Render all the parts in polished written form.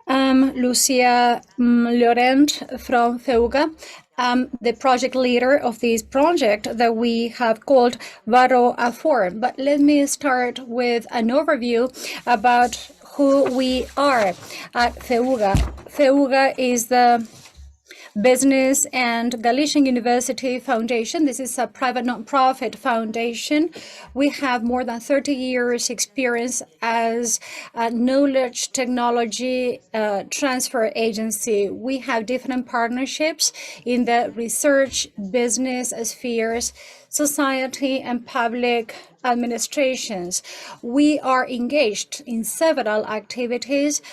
Lucia Llorent from Feuga. I'm the project leader of this project that we have called Varroaform. But let me start with an overview about who we are at Feuga. Feuga is the Business and Galician University Foundation. This is a private nonprofit foundation. We have more than 30 years experience as a knowledge technology transfer agency. We have different partnerships in the research, business spheres, society, and public administrations. We are engaged in several activities,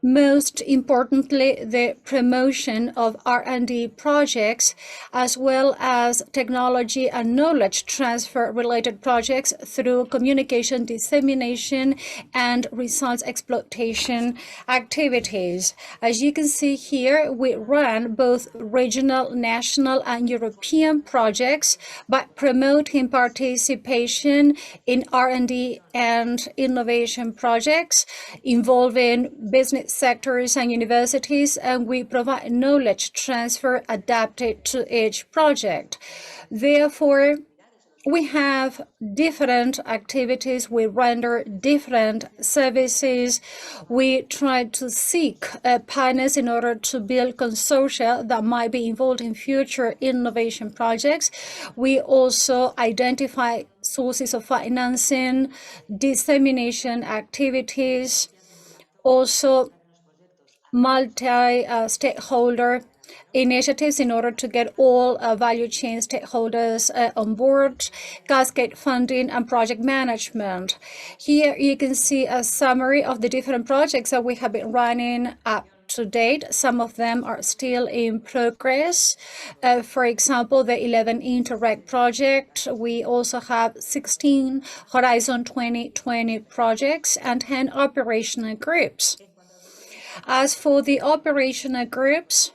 most importantly, the promotion of R&D projects, as well as technology and knowledge transfer related projects through communication dissemination and results exploitation activities. As you can see here, we run both regional, national, and European projects by promoting participation in R&D and innovation projects involving business sectors and universities, and we provide knowledge transfer adapted to each project. Therefore, we have different activities, we render different services, we try to seek partners in order to build consortia that might be involved in future innovation projects. We also identify sources of financing, dissemination activities, also multi-stakeholder initiatives in order to get all value chain stakeholders on board, cascade funding, and project management. Here you can see a summary of the different projects that we have been running up to date. Some of them are still in progress. For example, the 11 Interreg project. We also have 16 Horizon 2020 projects and 10 operational groups. As for the operational groups,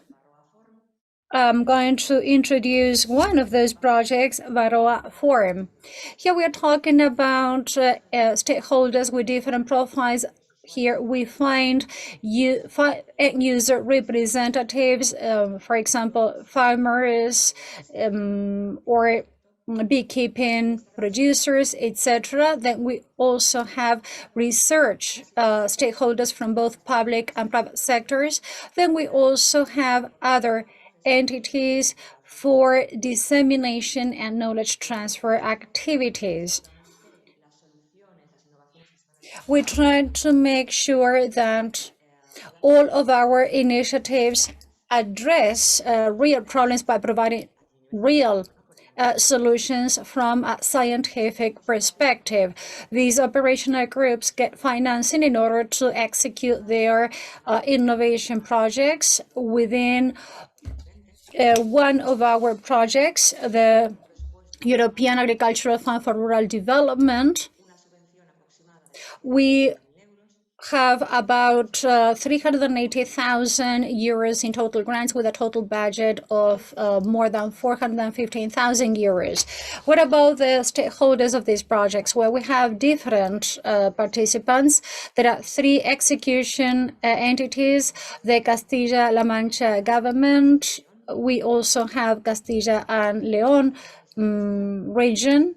I'm going to introduce one of those projects, Varroaform. Here we are talking about stakeholders with different profiles. Here we find user representatives, for example, farmers or beekeeping producers, etc. Then we also have research stakeholders from both public and private sectors. Then we also have other entities for dissemination and knowledge transfer activities. We try to make sure that all of our initiatives address real problems by providing real solutions from a scientific perspective. These operational groups get financing in order to execute their innovation projects. Within one of our projects, the European Agricultural Fund for Rural Development, we have about 380,000 euros in total grants with a total budget of more than 415,000 euros. What about the stakeholders of these projects? Well, we have different participants. There are 3 execution entities, the Castilla-La Mancha government. We also have Castilla and León region.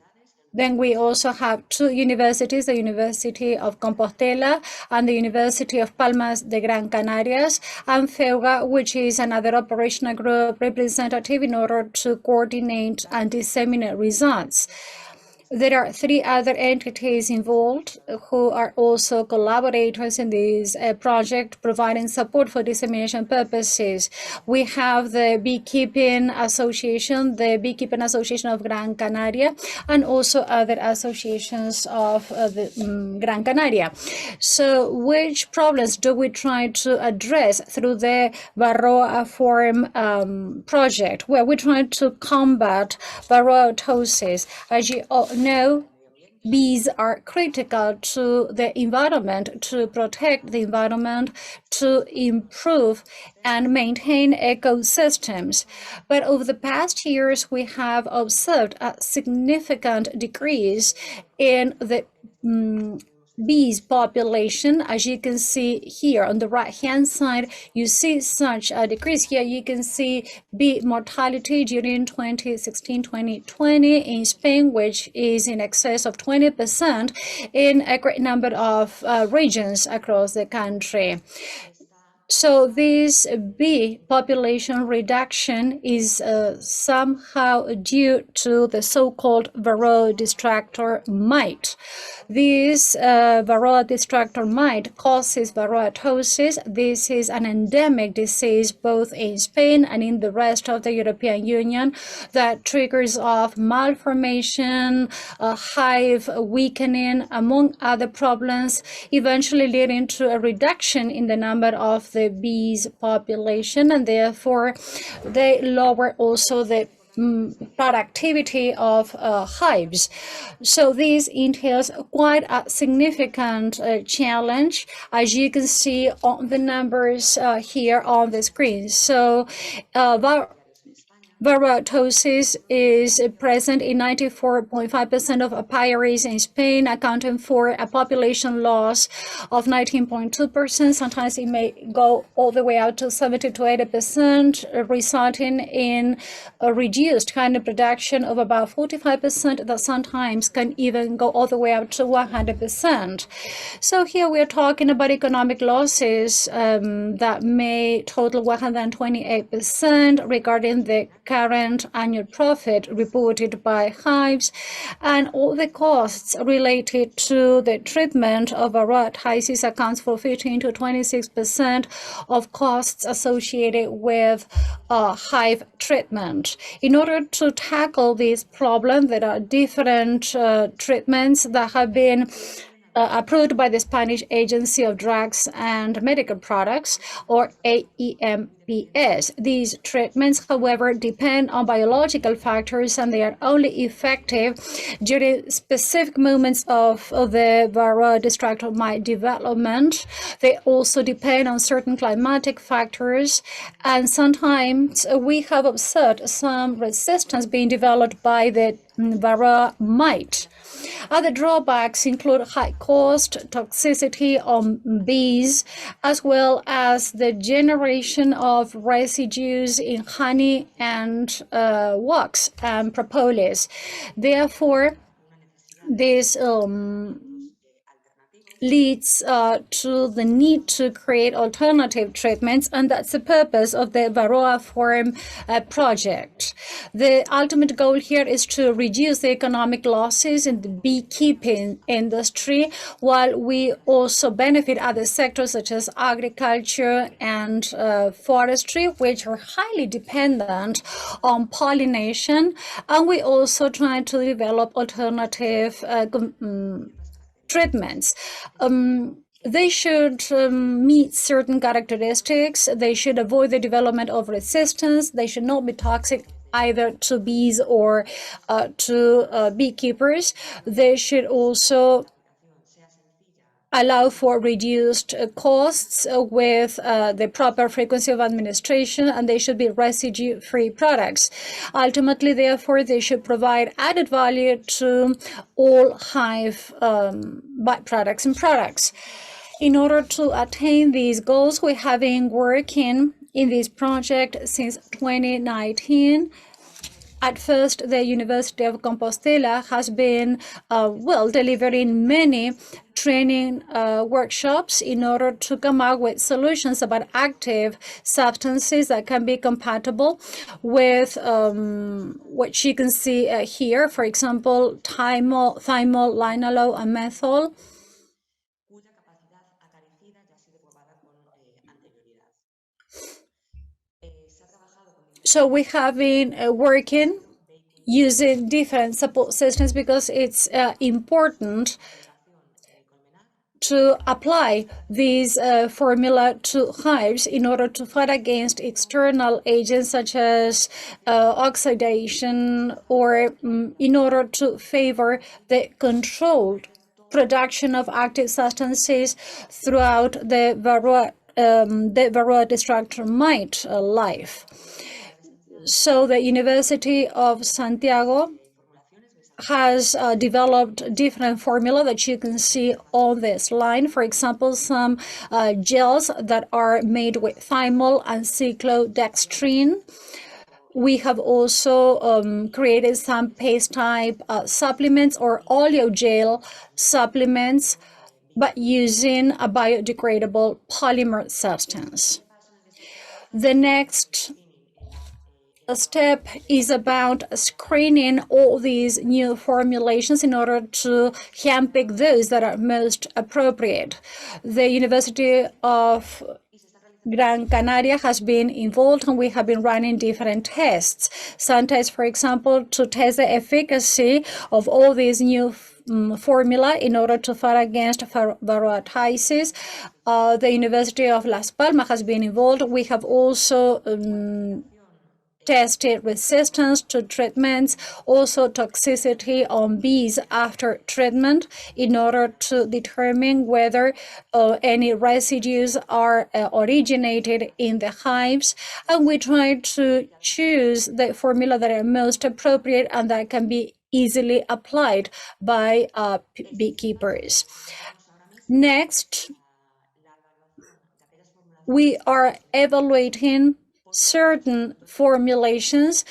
Then we also have 2 universities, the University of Compostela and the University of Palmas de Gran Canarias, and Feuga, which is another operational group representative in order to coordinate and disseminate results. There are 3 other entities involved who are also collaborators in this project, providing support for dissemination purposes. We have the Beekeeping Association, the Beekeeping Association of Gran Canaria, and also other associations of Gran Canaria. So which problems do we try to address through the Varroaform project? Well, we try to combat varroatosis. As you all know, bees are critical to the environment, to protect the environment, to improve and maintain ecosystems. But over the past years, we have observed a significant decrease in the bees population. As you can see here on the right hand side, you see such a decrease. Here you can see bee mortality during 2016-2020 in Spain, which is in excess of 20% in a great number of regions across the country. So this bee population reduction is somehow due to the so-called Varroa distractor mite. This Varroa distractor mite causes varroatosis. This is an endemic disease both in Spain and in the rest of the European Union that triggers off malformation, hive weakening, among other problems, eventually leading to a reduction in the number of the bees population, and therefore they lower also the productivity of hives. So this entails quite a significant challenge, as you can see on the numbers here on the screen. So varroatosis is present in 94.5% of apiaries in Spain, accounting for a population loss of 19.2%. Sometimes it may go all the way out to 70 to 80%, resulting in a reduced honey production of about 45%, that sometimes can even go all the way up to 100%. So here we are talking about economic losses that may total 128% regarding the current annual profit reported by hives, and all the costs related to the treatment of varroatitis accounts for 15 to 26% of costs associated with hive treatment. In order to tackle this problem, there are different treatments that have been approved by the Spanish Agency of Drugs and Medical Products, or AEMPS. These treatments, however, depend on biological factors, and they are only effective during specific moments of the Varroa distractor mite development. They also depend on certain climatic factors, and sometimes we have observed some resistance being developed by the Varroa mite. Other drawbacks include high cost, toxicity on bees, as well as the generation of residues in honey and wax and propolis. Therefore, this leads to the need to create alternative treatments, and that's the purpose of the Varroaform project. The ultimate goal here is to reduce the economic losses in the beekeeping industry, while we also benefit other sectors such as agriculture and forestry, which are highly dependent on pollination, and we also try to develop alternative treatments. They should meet certain characteristics. They should avoid the development of resistance. They should not be toxic either to bees or to beekeepers. They should also allow for reduced costs with the proper frequency of administration, and they should be residue-free products. Ultimately, therefore, they should provide added value to all hive byproducts and products. In order to attain these goals, we have been working in this project since 2019. At first, the University of Compostela has been, delivering many training workshops in order to come up with solutions about active substances that can be compatible with what you can see here, for example, thymol, linalool, and methyl. So we have been working using different support systems because it's important to apply these formula to hives in order to fight against external agents such as oxidation, or in order to favor the controlled production of active substances throughout the Varroa distractor mite life. So the University of Santiago has developed different formula that you can see on this line. For example, some gels that are made with thymol and cyclodextrin. We have also created some paste type supplements or oleogel supplements, but using a biodegradable polymer substance. The next step is about screening all these new formulations in order to handpick those that are most appropriate. The University of Gran Canaria has been involved, and we have been running different tests. Some tests, for example, to test the efficacy of all these new formula in order to fight against varroatosis. The University of Las Palmas has been involved. We have also tested resistance to treatments, also toxicity on bees after treatment, in order to determine whether any residues are originated in the hives. And we try to choose the formula that are most appropriate and that can be easily applied by beekeepers. Next, we are evaluating certain formulations,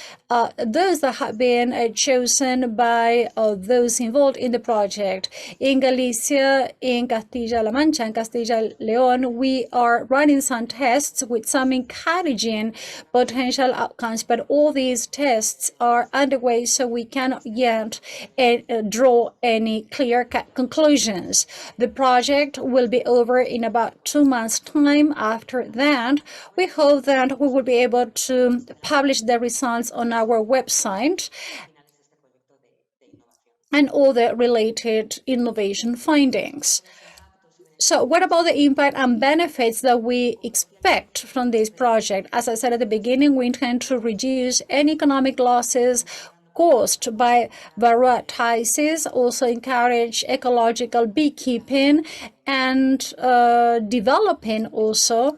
those that have been chosen by those involved in the project. In Galicia, in Castilla-La Mancha, and Castilla-León, we are running some tests with some encouraging potential outcomes, but all these tests are underway, so we cannot yet draw any clear-cut conclusions. The project will be over in about 2 months' time. After that, we hope that we will be able to publish the results on our website and all the related innovation findings. So what about the impact and benefits that we expect from this project? As I said at the beginning, we intend to reduce any economic losses caused by varroatosis, also encourage ecological beekeeping, and developing also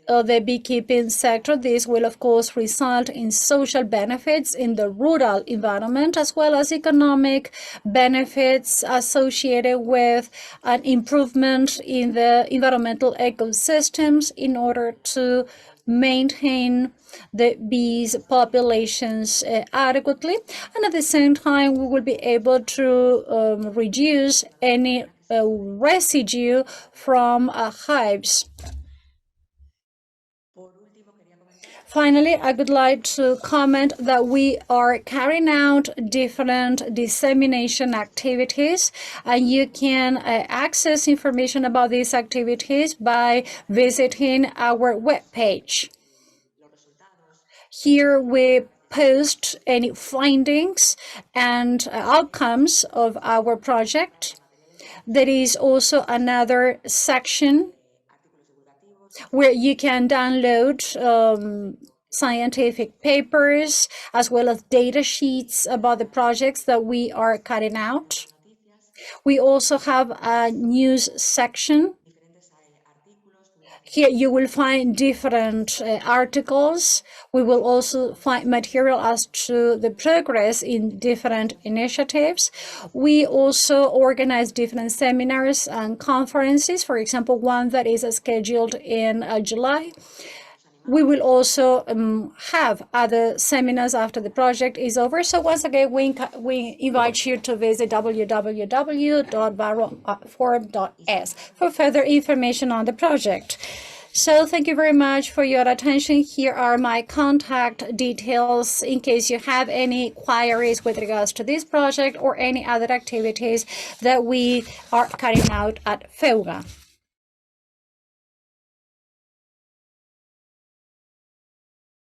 the beekeeping sector. This will, of course, result in social benefits in the rural environment, as well as economic benefits associated with an improvement in the environmental ecosystems in order to maintain the bees populations adequately. And at the same time, we will be able to reduce any residue from hives. Finally, I would like to comment that we are carrying out different dissemination activities, and you can access information about these activities by visiting our webpage. Here we post any findings and outcomes of our project. There is also another section where you can download scientific papers as well as data sheets about the projects that we are carrying out. We also have a news section. Here you will find different articles. We will also find material as to the progress in different initiatives. We also organize different seminars and conferences, for example, one that is scheduled in July. We will also have other seminars after the project is over. So once again, we invite you to visit www.varroaform.es for further information on the project. So thank you very much for your attention. Here are my contact details in case you have any queries with regards to this project or any other activities that we are carrying out at Feuga.